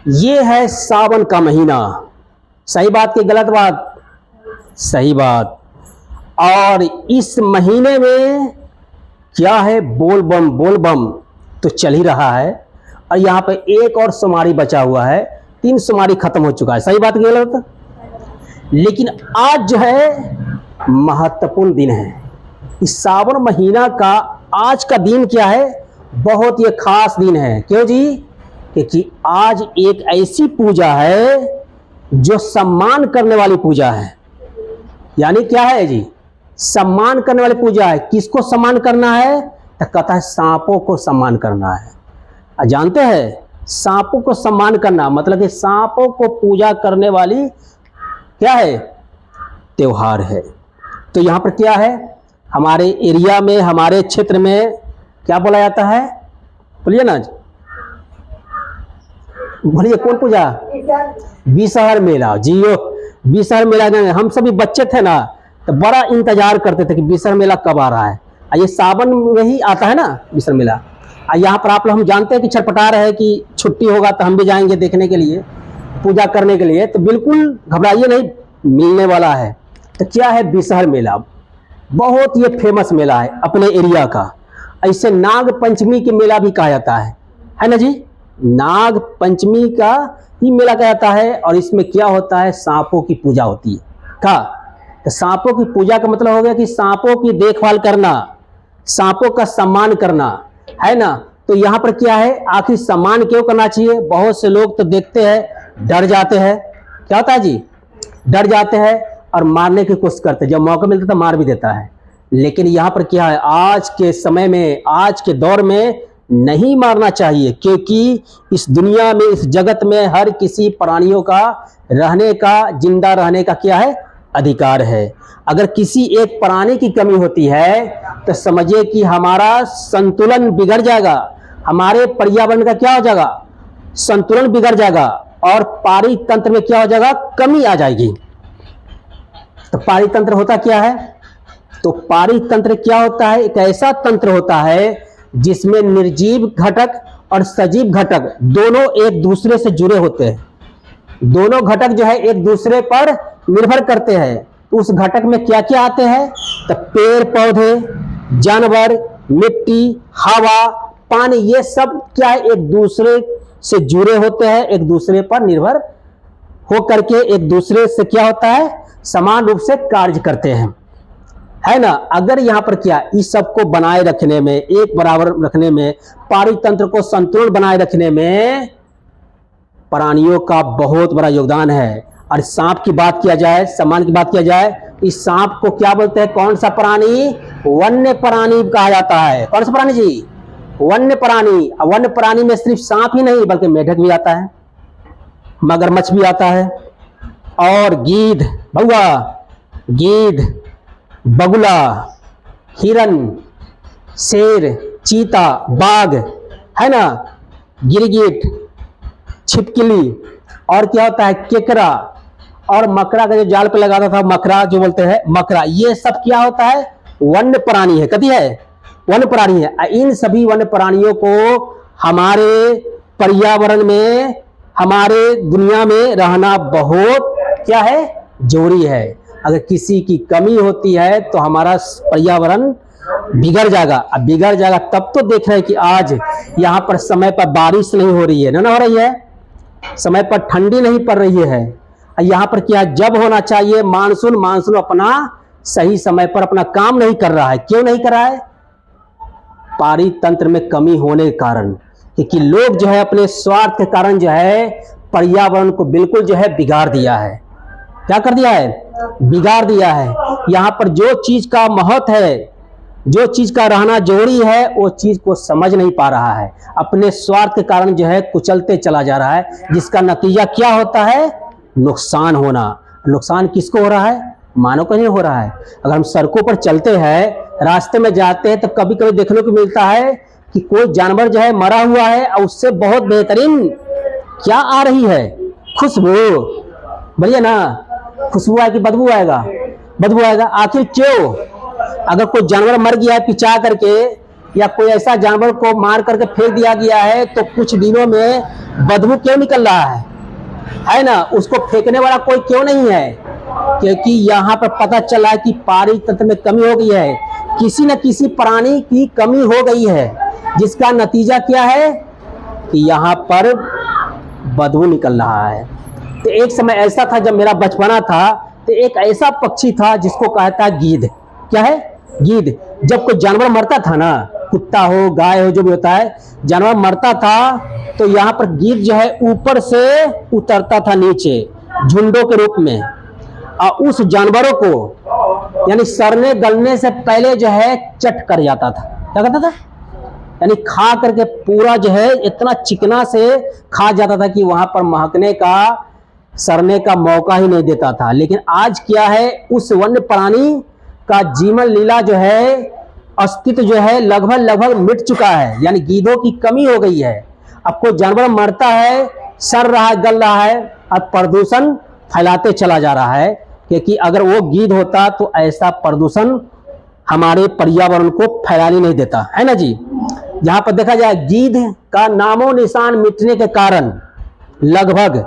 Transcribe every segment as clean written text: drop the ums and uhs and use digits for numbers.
ये है सावन का महीना। सही बात की गलत बात? सही बात। और इस महीने में क्या है, बोल बम तो चल ही रहा है। और यहाँ पे एक और सोमवारी बचा हुआ है, 3 सोमवारी खत्म हो चुका है। सही बात की गलत? लेकिन आज जो है महत्वपूर्ण दिन है। इस सावन महीना का आज का दिन क्या है, बहुत ही खास दिन है। क्यों जी? क्योंकि आज एक ऐसी पूजा है जो सम्मान करने वाली पूजा है। यानी क्या है जी? सम्मान करने वाली पूजा है। किसको सम्मान करना है? तो कहता है सांपों को सम्मान करना है। जानते हैं सांपों को सम्मान करना मतलब कि सांपों को पूजा करने वाली क्या है, त्योहार है। तो यहाँ पर क्या है, हमारे एरिया में, हमारे क्षेत्र में क्या बोला जाता है? बोलिए ना, बोलिए कौन पूजा? बिसहर मेला। जियो, बिसहर मेला। हम सभी बच्चे थे ना तो बड़ा इंतजार करते थे कि बिसहर मेला कब आ रहा है। ये सावन में ही आता है ना बिसहर मेला। यहाँ पर आप लोग, हम जानते हैं कि छटपटा रहे हैं कि छुट्टी होगा तो हम भी जाएंगे देखने के लिए, पूजा करने के लिए। तो बिल्कुल घबराइए नहीं, मिलने वाला है। तो क्या है, बिसहर मेला बहुत ये फेमस मेला है अपने एरिया का। ऐसे नाग पंचमी के मेला भी कहा जाता है ना जी? नाग पंचमी का ही मेला कहा जाता है। और इसमें क्या होता है, सांपों की पूजा होती है। क्या? तो सांपों की पूजा का मतलब हो गया कि सांपों की देखभाल करना, सांपों का सम्मान करना, है ना? तो यहाँ पर क्या है, आखिर सम्मान क्यों करना चाहिए? बहुत से लोग तो देखते हैं डर जाते हैं। क्या होता है जी? डर जाते हैं और मारने की कोशिश करते हैं। जब मौका मिलता है तो मार भी देता है। लेकिन यहाँ पर क्या है, आज के समय में, आज के दौर में नहीं मारना चाहिए। क्योंकि इस दुनिया में, इस जगत में हर किसी प्राणियों का रहने का, जिंदा रहने का क्या है, अधिकार है। अगर किसी एक प्राणी की कमी होती है तो समझिए कि हमारा संतुलन बिगड़ जाएगा, हमारे पर्यावरण का क्या हो जाएगा, संतुलन बिगड़ जाएगा। और पारितंत्र में क्या हो जाएगा, कमी आ जाएगी। तो पारितंत्र होता क्या है? तो पारितंत्र क्या होता है, एक ऐसा तंत्र होता है जिसमें निर्जीव घटक और सजीव घटक दोनों एक दूसरे से जुड़े होते हैं। दोनों घटक जो है एक दूसरे पर निर्भर करते हैं। तो उस घटक में क्या क्या आते हैं? तो पेड़ पौधे, जानवर, मिट्टी, हवा, पानी, ये सब क्या है, एक दूसरे से जुड़े होते हैं, एक दूसरे पर निर्भर हो करके एक दूसरे से क्या होता है, समान रूप से कार्य करते हैं, है ना? अगर यहाँ पर क्या, इस सब को बनाए रखने में, एक बराबर रखने में, पारितंत्र को संतुलन बनाए रखने में प्राणियों का बहुत बड़ा योगदान है। और सांप की बात किया जाए, सम्मान की बात किया जाए, इस सांप को क्या बोलते हैं, कौन सा प्राणी? वन्य प्राणी कहा जाता है। कौन सा प्राणी जी? वन्य प्राणी। वन्य प्राणी में सिर्फ सांप ही नहीं बल्कि मेढक भी आता है, मगरमच्छ भी आता है, और गिद्ध, बगुला, गिद्ध, बगुला, हिरन, शेर, चीता, बाघ, है ना, गिरगिट, छिपकली, और क्या होता है, केकड़ा, और मकड़ा का जो जाल पे लगाता था, मकड़ा जो बोलते हैं, मकड़ा, ये सब क्या होता है, वन्य प्राणी है। कथी है? वन्य प्राणी है। इन सभी वन्य प्राणियों को हमारे पर्यावरण में, हमारे दुनिया में रहना बहुत क्या है, जरूरी है। अगर किसी की कमी होती है तो हमारा पर्यावरण बिगड़ जाएगा। अब बिगड़ जाएगा तब तो देख रहे हैं कि आज यहाँ पर समय पर बारिश नहीं हो रही है, ना हो रही है, समय पर ठंडी नहीं पड़ रही है। यहाँ पर क्या, जब होना चाहिए मानसून, मानसून अपना सही समय पर अपना काम नहीं कर रहा है। क्यों नहीं कर रहा है? पारितंत्र में कमी होने के कारण, क्योंकि लोग जो है अपने स्वार्थ के कारण जो है पर्यावरण को बिल्कुल जो है बिगाड़ दिया है। क्या कर दिया है? बिगाड़ दिया है। यहाँ पर जो चीज का महत्व है, जो चीज का रहना जरूरी है, वो चीज को समझ नहीं पा रहा है, अपने स्वार्थ के कारण जो है कुचलते चला जा रहा है, जिसका नतीजा क्या होता है, नुकसान होना। नुकसान किसको हो रहा है? मानव को नहीं हो रहा है। अगर हम सड़कों पर चलते हैं, रास्ते में जाते हैं, तो कभी कभी देखने को मिलता है कि कोई जानवर जो है मरा हुआ है और उससे बहुत बेहतरीन क्या आ रही है, खुशबू। बोलिए ना, खुशबू आएगी, बदबू आएगा? बदबू आएगा। आखिर क्यों? अगर कोई जानवर मर गया है पिचा करके, या कोई ऐसा जानवर को मार करके फेंक दिया गया है, तो कुछ दिनों में बदबू क्यों निकल रहा है ना? उसको फेंकने वाला कोई क्यों नहीं है? क्योंकि यहाँ पर पता चला है कि पारिक तंत्र में कमी हो गई है, किसी न किसी प्राणी की कमी हो गई है, जिसका नतीजा क्या है कि यहाँ पर बदबू निकल रहा है। तो एक समय ऐसा था जब मेरा बचपना था, तो एक ऐसा पक्षी था जिसको कहता है गीध। क्या है? गीध। जब कोई जानवर मरता था ना, कुत्ता हो गाय हो जो भी होता है, जानवर मरता था तो यहाँ पर गीध जो है ऊपर से उतरता था नीचे झुंडों के रूप में, और उस जानवरों को यानी सड़ने गलने से पहले जो है चट कर जाता था। क्या करता था? यानी खा करके पूरा जो है इतना चिकना से खा जाता था कि वहां पर महकने का सड़ने का मौका ही नहीं देता था। लेकिन आज क्या है, उस वन्य प्राणी का जीवन लीला जो है, अस्तित्व जो है लगभग मिट चुका है, यानी गीधों की कमी हो गई है। अब कोई जानवर मरता है, सड़ रहा है, गल रहा है, अब प्रदूषण फैलाते चला जा रहा है, क्योंकि अगर वो गीध होता तो ऐसा प्रदूषण हमारे पर्यावरण को फैलाने नहीं देता, है ना जी। जहां पर देखा जाए गीध का नामो निशान मिटने के कारण लगभग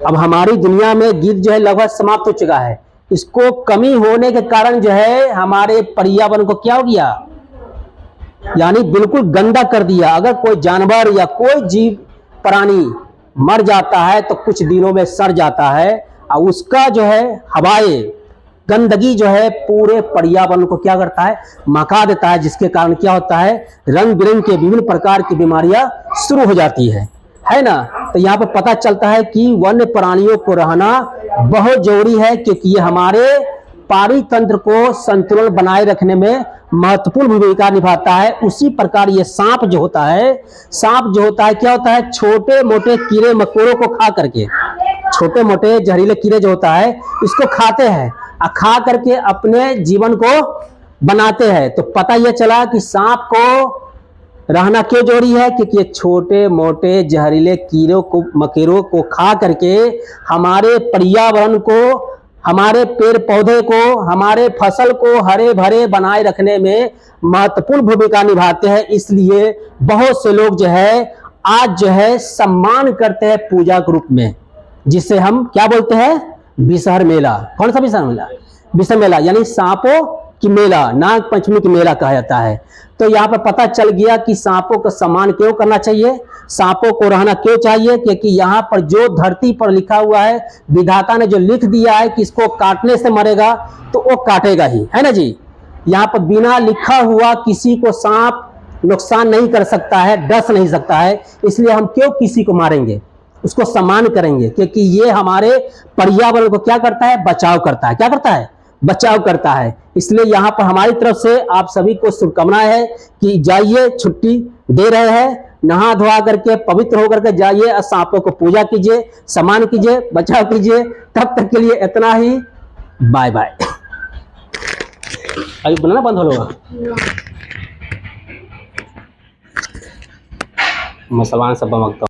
अब हमारी दुनिया में गीध जो है लगभग समाप्त हो चुका है। इसको कमी होने के कारण जो है हमारे पर्यावरण को क्या हो गया, यानी बिल्कुल गंदा कर दिया। अगर कोई जानवर या कोई जीव प्राणी मर जाता है तो कुछ दिनों में सड़ जाता है, और उसका जो है हवाएं गंदगी जो है पूरे पर्यावरण को क्या करता है, मका देता है, जिसके कारण क्या होता है, रंग बिरंग के विभिन्न प्रकार की बीमारियां शुरू हो जाती है ना। तो यहाँ पर पता चलता है कि वन्य प्राणियों को रहना बहुत जरूरी है, क्योंकि ये हमारे पारिक तंत्र को संतुलन बनाए रखने में महत्वपूर्ण भूमिका निभाता है। उसी प्रकार ये सांप जो होता है क्या होता है, छोटे मोटे कीड़े मकोड़ों को खा करके, छोटे मोटे जहरीले कीड़े जो होता है इसको खाते हैं, और खा करके अपने जीवन को बनाते हैं। तो पता यह चला कि सांप को रहना क्यों जरूरी है, क्योंकि ये छोटे मोटे जहरीले कीड़ों को मकोड़ों को खा करके हमारे पर्यावरण को, हमारे पेड़ पौधे को, हमारे फसल को हरे भरे बनाए रखने में महत्वपूर्ण भूमिका निभाते हैं। इसलिए बहुत से लोग जो है आज जो है सम्मान करते हैं पूजा के रूप में, जिसे हम क्या बोलते हैं, बिसहर मेला। कौन सा बिसहर मेला? बिसहर मेला यानी सांपों की मेला, नाग पंचमी की मेला कहा जाता है। तो यहाँ पर पता चल गया कि सांपों का सम्मान क्यों करना चाहिए, सांपों को रहना क्यों चाहिए, क्योंकि यहाँ पर जो धरती पर लिखा हुआ है, विधाता ने जो लिख दिया है कि इसको काटने से मरेगा, तो वो काटेगा ही, है ना जी। यहाँ पर बिना लिखा हुआ किसी को सांप नुकसान नहीं कर सकता है, डस नहीं सकता है, इसलिए हम क्यों किसी को मारेंगे, उसको सम्मान करेंगे, क्योंकि ये हमारे पर्यावरण को क्या करता है, बचाव करता है। क्या करता है? बचाव करता है। इसलिए यहाँ पर हमारी तरफ से आप सभी को शुभकामनाएं है कि जाइए, छुट्टी दे रहे हैं, नहा धोआ करके पवित्र होकर के जाइए और सांपों को पूजा कीजिए, सम्मान कीजिए, बचाव कीजिए। तब तक के लिए इतना ही, बाय बाय। अभी बनाना बंद हो होगा, मसलमान सब बमकता